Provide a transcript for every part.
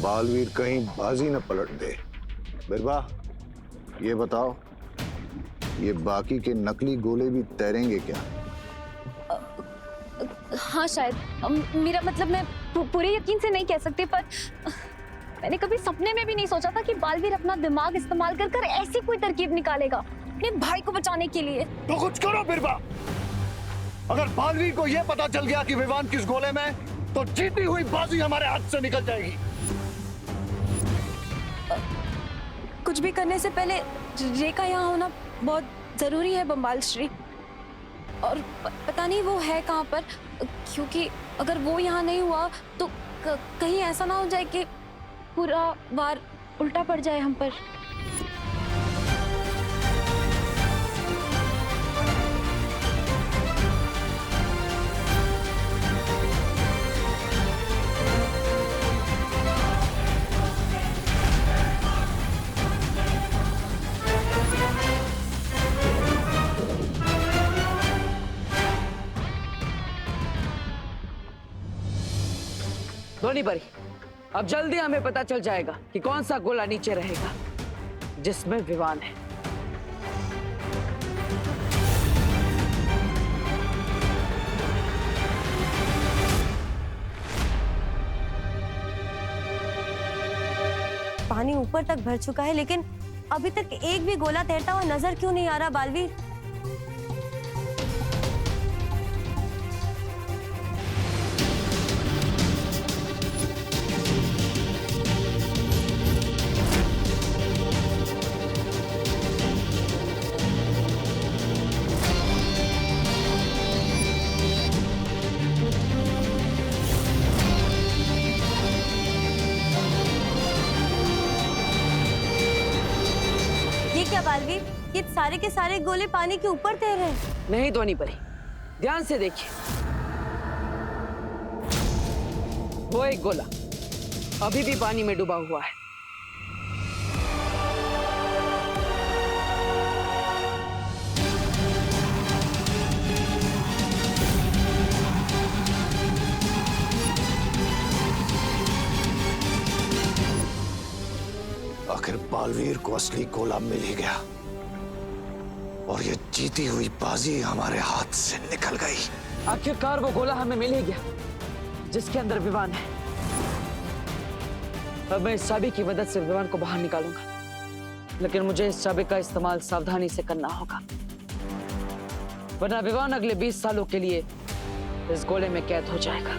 बालवीर कहीं बाजी न पलट दे। बिरबा, ये बताओ, ये बाकी के नकली गोले भी तैरेंगे क्या? हाँ शायद। मेरा मतलब मैं पूरे यकीन से नहीं कह सकती, पर मैंने कभी सपने में भी नहीं सोचा था कि बालवीर अपना दिमाग इस्तेमाल कर कर ऐसी कोई तरकीब निकालेगा अपने भाई को बचाने के लिए। तो कुछ करो बिरबा। अगर बालवीर को यह पता चल गया कि विवान किस गोले में, तो जीती हुई बाजी हमारे हाथ से निकल जाएगी। कुछ भी करने से पहले रेखा यहाँ होना बहुत जरूरी है बम्बाल श्री। और पता नहीं वो है कहाँ पर, क्योंकि अगर वो यहाँ नहीं हुआ तो कहीं ऐसा ना हो जाए कि पूरा वार उल्टा पड़ जाए हम पर। धोनी परी, अब जल्दी हमें पता चल जाएगा कि कौन सा गोला नीचे रहेगा जिसमें विवान है। पानी ऊपर तक भर चुका है, लेकिन अभी तक एक भी गोला तैरता हुआ नजर क्यों नहीं आ रहा बालवीर? क्या बालवीर, ये सारे के सारे गोले पानी के ऊपर तैर रहे हैं? नहीं धोनी परी, ध्यान से देखिए। वो एक गोला अभी भी पानी में डूबा हुआ है। आखिर बालवीर को असली गोला मिल ही गया और ये जीती हुई बाजी हमारे हाथ से निकल गई। आखिरकार वो गोला हमें मिल ही गया जिसके अंदर विवान है। अब मैं इस चाबी की मदद से विवान को बाहर निकालूंगा, लेकिन मुझे इस चाबी का इस्तेमाल सावधानी से करना होगा, वरना विवान अगले 20 सालों के लिए इस गोले में कैद हो जाएगा।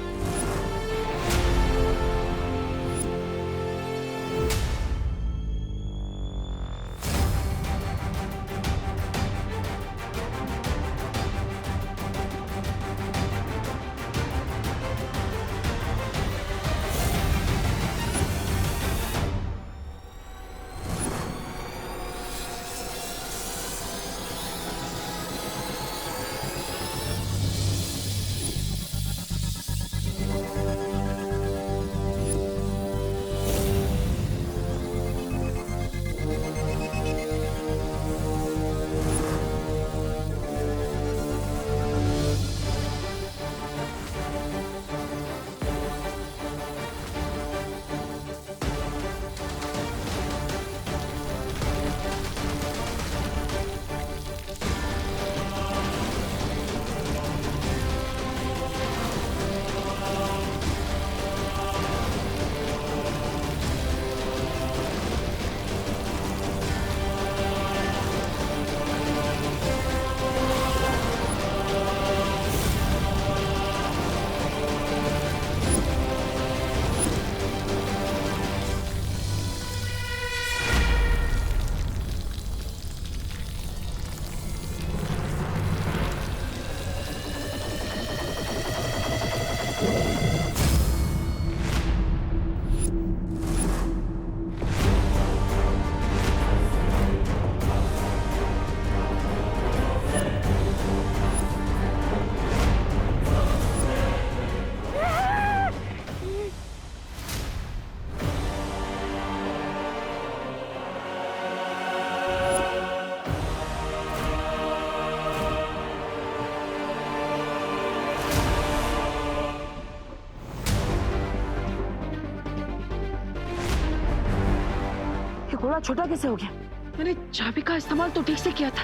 छोटा कैसे हो गया? मैंने चाबी का इस्तेमाल तो ठीक से किया था,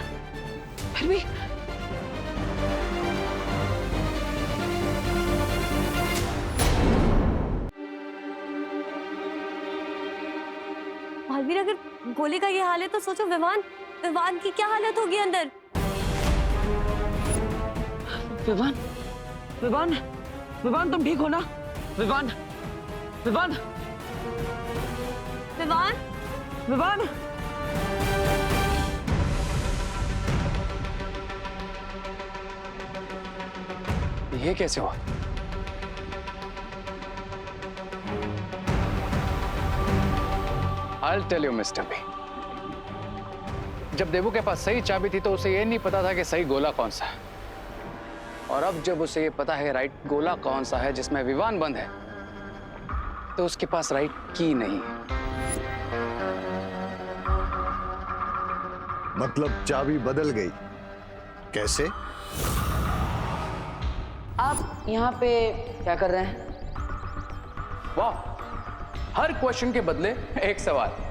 फिर भी। बालवीर, अगर गोले का ये हाल है तो सोचो विवान विवान की क्या हालत होगी अंदर। विवान, विवान, विवान तुम ठीक हो ना? विवान, विवान, विवान, विवान। ये कैसे हुआ? I'll tell you, Mr. B. जब देवू के पास सही चाबी थी तो उसे ये नहीं पता था कि सही गोला कौन सा है, और अब जब उसे ये पता है राइट गोला कौन सा है जिसमें विवान बंद है, तो उसके पास राइट की नहीं है। मतलब चाबी बदल गई? कैसे? आप यहाँ पे क्या कर रहे हैं? वाह, हर क्वेश्चन के बदले एक सवाल।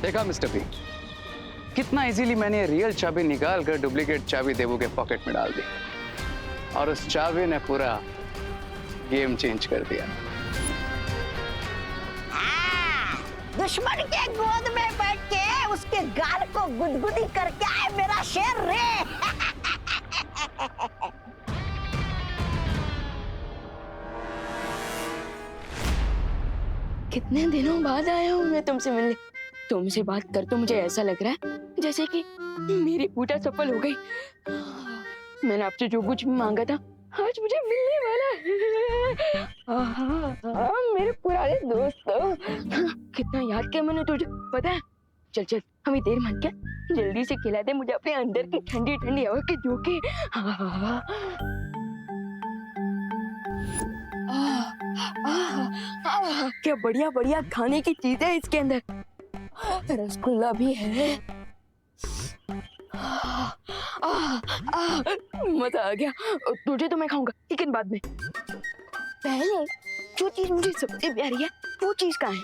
देखा मिस्टर पी, कितना इजीली मैंने रियल चाबी निकाल कर डुप्लीकेट चाबी देवू के पॉकेट में डाल दी, और उस चाबी ने पूरा गेम चेंज कर दिया। दुश्मन के गोद में बैठ के उसके गाल को गुदगुदी करके आए मेरा शेर रे। कितने दिनों बाद आया हूँ मैं तुमसे मिलने। तुमसे बात कर तो मुझे ऐसा लग रहा है जैसे कि मेरी पूजा सफल हो गई। मैंने आपसे जो कुछ भी मांगा था आज मुझे मिलने वाला है। मेरे पुराने दोस्त, कितना याद किया मैंने तुझे, पता है? चल चल, हमें देर मत क्या, जल्दी से खिला दे मुझे अपने अंदर की ठंडी ठंडी हवा के झोंके। क्या बढ़िया बढ़िया खाने की चीजें है इसके अंदर। रसगुल्ला भी है। मजा आ गया। तुझे तो मैं खाऊंगा लेकिन बाद में। पहले जो चीज मुझे सबसे प्यारी है वो चीज कहाँ है?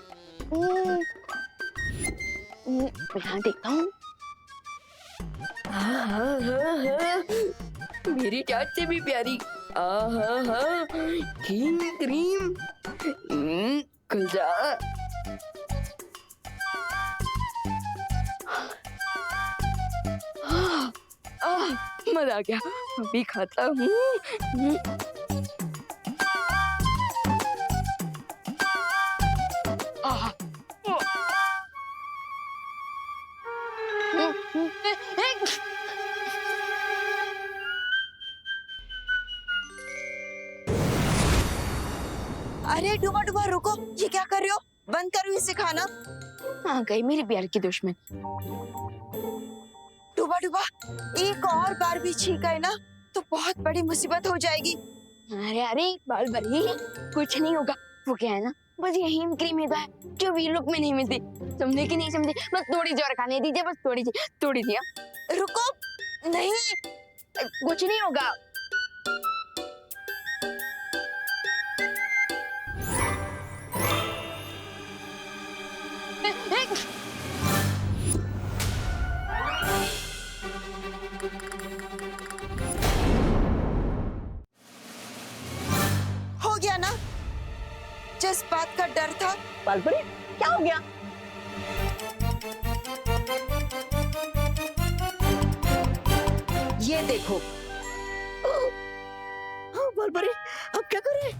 यहाँ देखता हूँ। मेरी चाट से भी प्यारी। Cream cream. खुल जा। मजा आ गया, अभी खाता हूँ। अरे डूबा डूबा रुको, ये क्या कर रहे हो? बंद करो इसे खाना। आ गई मेरी प्यार की दुश्मन। डूबा डूबा, एक और बार भी छींका है ना तो बहुत बड़ी मुसीबत हो जाएगी। अरे अरे बाल बड़ी, कुछ नहीं होगा। वो क्या है ना, बस ये हीम क्रीम है जो वीर लुक में नहीं मिलती। समझे कि नहीं समझे? बस थोड़ी सी और खाने दीजिए, बस थोड़ी सी। रुको, नहीं कुछ नहीं होगा। हो गया ना जिस बात का डर था। बालपरी, क्या हो गया? ये देखो। बालपरी, अब क्या करें?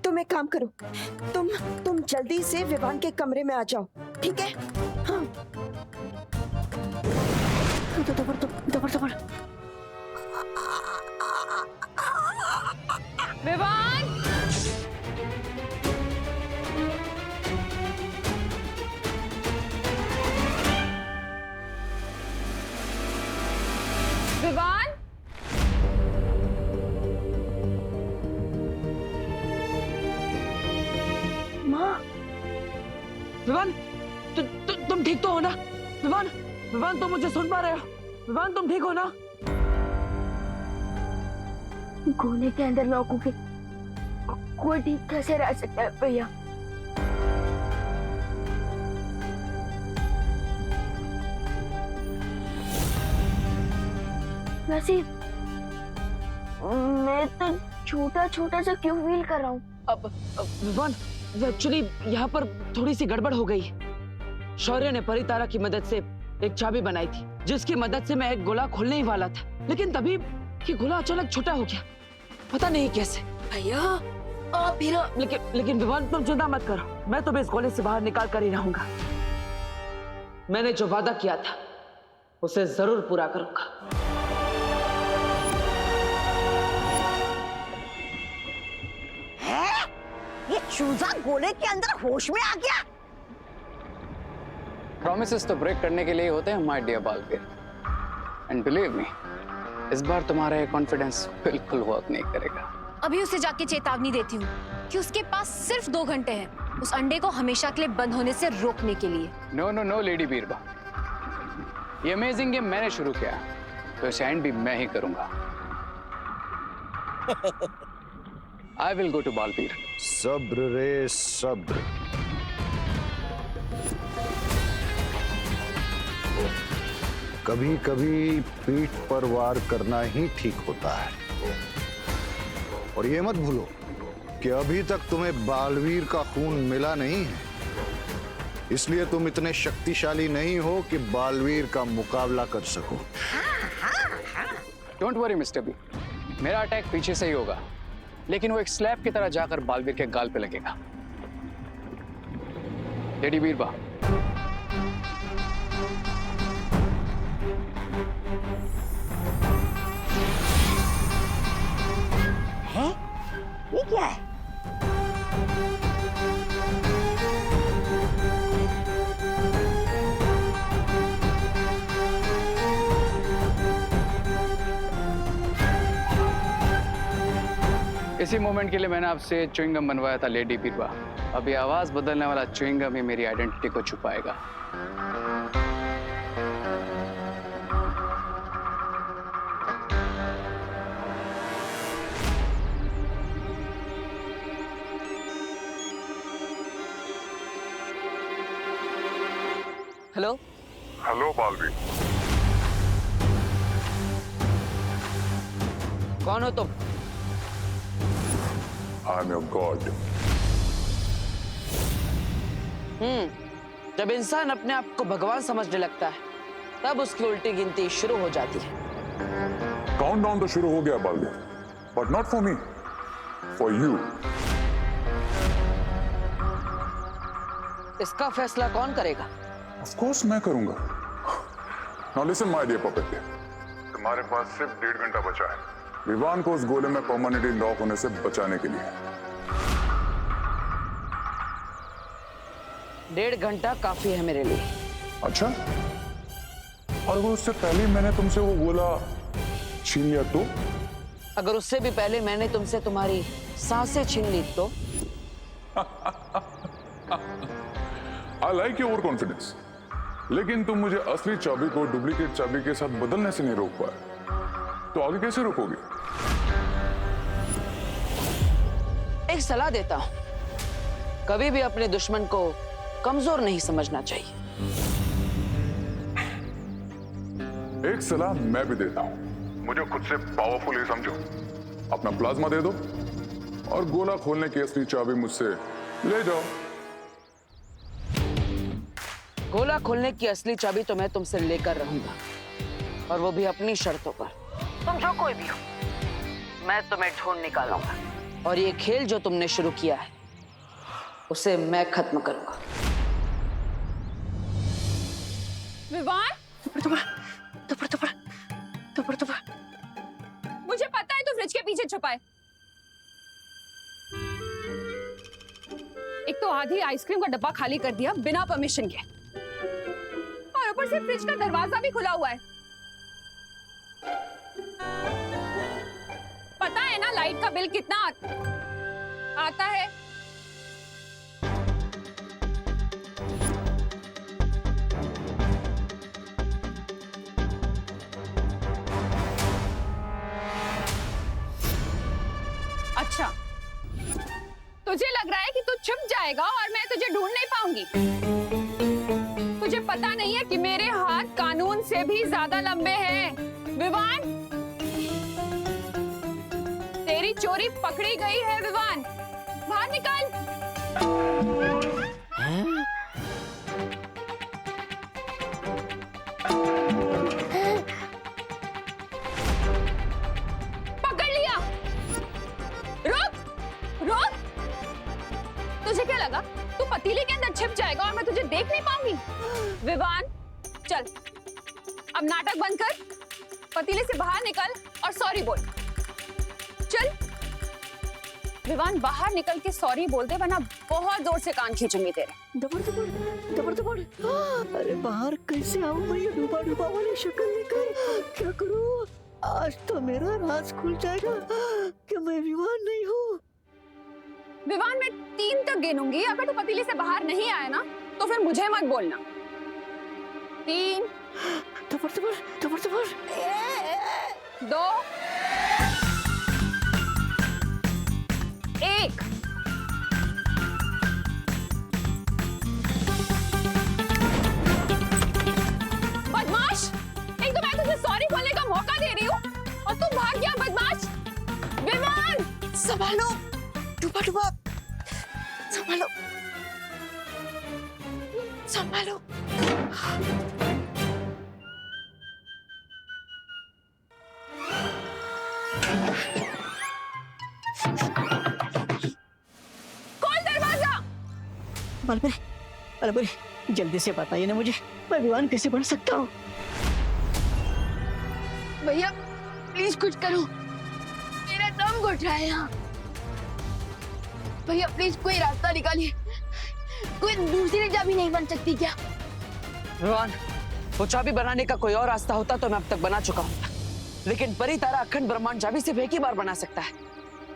तुम एक काम करो, तुम जल्दी से विवान के कमरे में आ जाओ, ठीक है? हाँ। दबर। विवान! विवान! माँ, विवान तुम मुझे सुन पा रहे हो? विवान तुम ठीक हो ना? गोले के अंदर लॉक हो के कोई ठीक कैसे रह सकता है भैया? वैसे मैं तो छोटा छोटा सा क्यों फील कर रहा हूँ? अब विवान, एक्चुअली यहाँ पर थोड़ी सी गड़बड़ हो गई। शौर्य ने परितारा की मदद से एक चाबी बनाई थी, जिसकी मदद से मैं एक गोला खोलने ही वाला था, लेकिन तभी ये गोला अचानक छोटा हो गया, पता नहीं कैसे। भैया आप फिर लेकिन विवान तुम चिंता मत करो, मैं तुम्हें इस गोले से बाहर निकाल कर ही रहूंगा। मैंने जो वादा किया था उसे जरूर पूरा करूंगा। ये चूजा गोले के अंदर होश में आ गया। प्रॉमिसेस तो ब्रेक करने के लिए होते हैं my dear Baalveer, and believe me, इस बार तुम्हारा ये कॉन्फिडेंस बिल्कुल वर्क नहीं करेगा। अभी उसे जाके चेतावनी देती हूँ कि उसके पास सिर्फ 2 घंटे हैं उस अंडे को हमेशा के लिए बंद होने से रोकने के लिए। नो नो नो लेडी बीरबा, ये अमेजिंग गेम मैंने शुरू किया, तो इसे एंड भी मैं ही करूंगा। I will go to Baalveer. सब्र रे सब्र। कभी कभी पीठ पर वार करना ही ठीक होता है। और ये मत भूलो कि अभी तक तुम्हें बालवीर का खून मिला नहीं है, इसलिए तुम इतने शक्तिशाली नहीं हो कि बालवीर का मुकाबला कर सको। डोंट वरी मिस्टर बी, मेरा अटैक पीछे से ही होगा, लेकिन वो एक स्लैब की तरह जाकर बालवीर के गाल पे लगेगा। लेडी बीरबा, ये क्या है? इसी मोमेंट के लिए मैंने आपसे च्युइंगम बनवाया था लेडी बीरबा। अभी आवाज बदलने वाला च्युइंगम ही मेरी आइडेंटिटी को छुपाएगा। हेलो हेलो बालवीर, कौन हो तुम? I am your God. जब इंसान अपने आप को भगवान समझने लगता है तब उसकी उल्टी गिनती शुरू हो जाती है। काउंटडाउन तो शुरू हो गया Baalveer, but not for me, for you. इसका फैसला कौन करेगा? ऑफ कोर्स मैं करूंगा। Now listen my dear puppet, तुम्हारे पास सिर्फ 1.5 घंटा बचा है विवान को उस गोले में परमानेंटली लॉक होने से बचाने के लिए। 1.5 घंटा काफी है मेरे लिए। अच्छा, और अगर उससे पहले मैंने तुमसे वो गोला छीन लिया तो? अगर उससे भी पहले मैंने तुमसे तुम्हारी सांसें छीन ली तो? I like your over confidence, लेकिन तुम मुझे असली चाबी को डुप्लीकेट चाबी के साथ बदलने से नहीं रोक पाए, तो आगे कैसे रोकोगे? एक सलाह देता हूं, कभी भी अपने दुश्मन को कमजोर नहीं समझना चाहिए। एक सलाह मैं भी देता हूं, मुझे खुद से पावरफुल ही समझो। अपना प्लाज्मा दे दो और गोला खोलने की असली चाबी मुझसे ले जाओ। गोला खोलने की असली चाबी तो मैं तुमसे लेकर रहूंगा, और वो भी अपनी शर्तों पर। तुम जो कोई भी हो, मैं तुम्हें ढूंढ निकालूंगा, और ये खेल जो तुमने शुरू किया है उसे मैं खत्म करूंगा। विवान, मुझे पता है तू फ्रिज के पीछे छुपा है। एक तो आधी आइसक्रीम का डब्बा खाली कर दिया बिना परमिशन के, और ऊपर से फ्रिज का दरवाजा भी खुला हुआ है। पता है ना लाइट का बिल कितना आता है? छुप जाएगा और मैं तुझे ढूंढ नहीं पाऊंगी। तुझे पता नहीं है कि मेरे हाथ कानून से भी ज्यादा लंबे हैं। विवान, तेरी चोरी पकड़ी गई है। विवान, बाहर निकल। पकड़ लिया। रुक, रुक। तुझे क्या लगा तू पतीले के अंदर छिप जाएगा और मैं तुझे देख नहीं पाऊंगी? विवान, चल अब नाटक बंद कर, पतीले से बाहर निकल और सॉरी बोल। चल विवान, बाहर निकल के सॉरी बोल दे, वरना बहुत जोर से कान खींचूंगी तेरे। दबड़। अरे बाहर कैसे आऊं मैं, ये डूबा डूबा वाली शक्ल लेकर? क्या करूं? आज तो मेरा राज खुल जाएगा कि मैं विवान नहीं हूँ। विवान, मैं 3 तक गिनूंगी। अगर तू पतीले से बाहर नहीं आया ना तो फिर मुझे मत बोलना। 3, दबड़। 2, 1। बदमाश, एक तो मैं तुझे सॉरी बोलने का मौका दे रही हूँ और तू भाग गया। बदमाश। विवान, संभालो डूबा, संभालो। खोल दरवाजा। बलबरी, जल्दी से बताइए ना मुझे, मैं विवान कैसे बन सकता हूँ? भैया प्लीज कुछ करो, मेरा दम घुट रहा है यहाँ। भैया प्लीज कोई रास्ता निकालिए। कोई दूसरी चाबी नहीं बन सकती क्या? विवान, वो चाबी बनाने का कोई और रास्ता होता तो मैं अब तक बना चुका हूँ, लेकिन परी तारा अखंड ब्रह्मांड चाबी सिर्फ एक ही बार बना सकता है।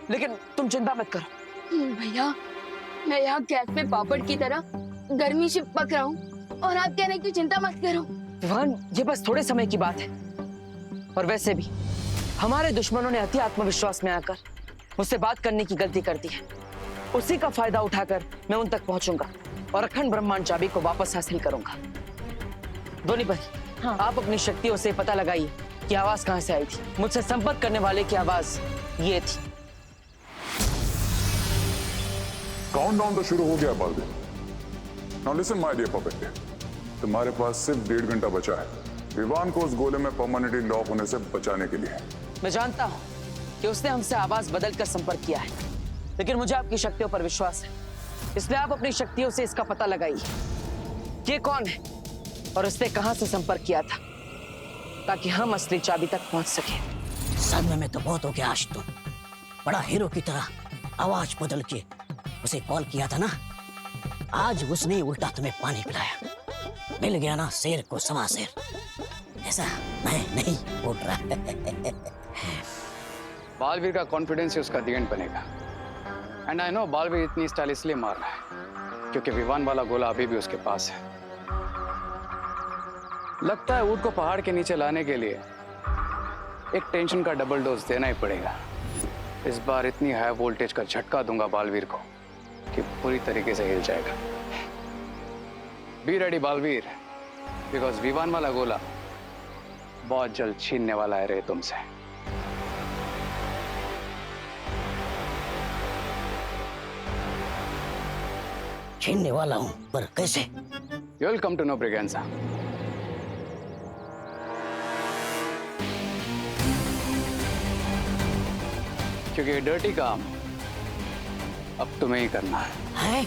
लेकिन तुम चिंता मत करो। भैया, मैं यहाँ गैस पे पापड़ की तरह गर्मी से पक रहा हूँ और आप कह रहे हैं कि चिंता मत करो। विवान, ये बस थोड़े समय की बात है, और वैसे भी हमारे दुश्मनों ने अति आत्मविश्वास में आकर मुझसे बात करने की गलती कर दी है। उसी का फायदा उठाकर मैं उन तक पहुंचूंगा और अखंड ब्रह्मांड चाबी को वापस हासिल करूंगा। धोनी भाई, हाँ। आप अपनी शक्तियों से पता लगाइए कि आवाज कहां से आई थी। मुझसे संपर्क करने वाले की आवाज ये थी। काउंटडाउन तो शुरू हो गया Baalveer. Now listen my dear puppet, तुम्हारे पास सिर्फ 1.5 घंटा बचा है विवान को उस गोले में परमानेंटली लॉक होने से बचाने के लिए। मैं जानता हूं कि उसने हमसे आवाज बदलकर संपर्क किया है, लेकिन मुझे आपकी शक्तियों पर विश्वास है, इसलिए आप अपनी शक्तियों से इसका पता लगाइए ये कौन है और उसने कहां से संपर्क किया था, ताकि हम असली चाबी तक पहुंच सके। सदमे में तो बहुत हो गया आज तो। बड़ा हीरो की तरह आवाज बदल के उसे कॉल किया था ना, आज उसने उल्टा तुम्हें पानी पिलाया। मिल गया ना शेर को सवा शेर, ऐसा मैं नहीं बोल रहा। बालवीर का कॉन्फिडेंस ही उसका दी एंड बनेगा। एंड आई नो बालवीर इतनी स्टाइल इसलिए मार रहा है क्योंकि विवान वाला गोला अभी भी उसके पास है। लगता है ऊँट को पहाड़ के नीचे लाने के लिए एक टेंशन का डबल डोज देना ही पड़ेगा। इस बार इतनी हाई वोल्टेज का झटका दूंगा बालवीर को कि पूरी तरीके से हिल जाएगा। Be ready Baalveer, because Vivaan वाला गोला बहुत जल्द छीनने वाला है रे तुमसे। छीनने वाला हूं, पर कैसे? You will come to know, Braganza. क्योंकि ये डर्टी काम अब तुम्हें ही करना है।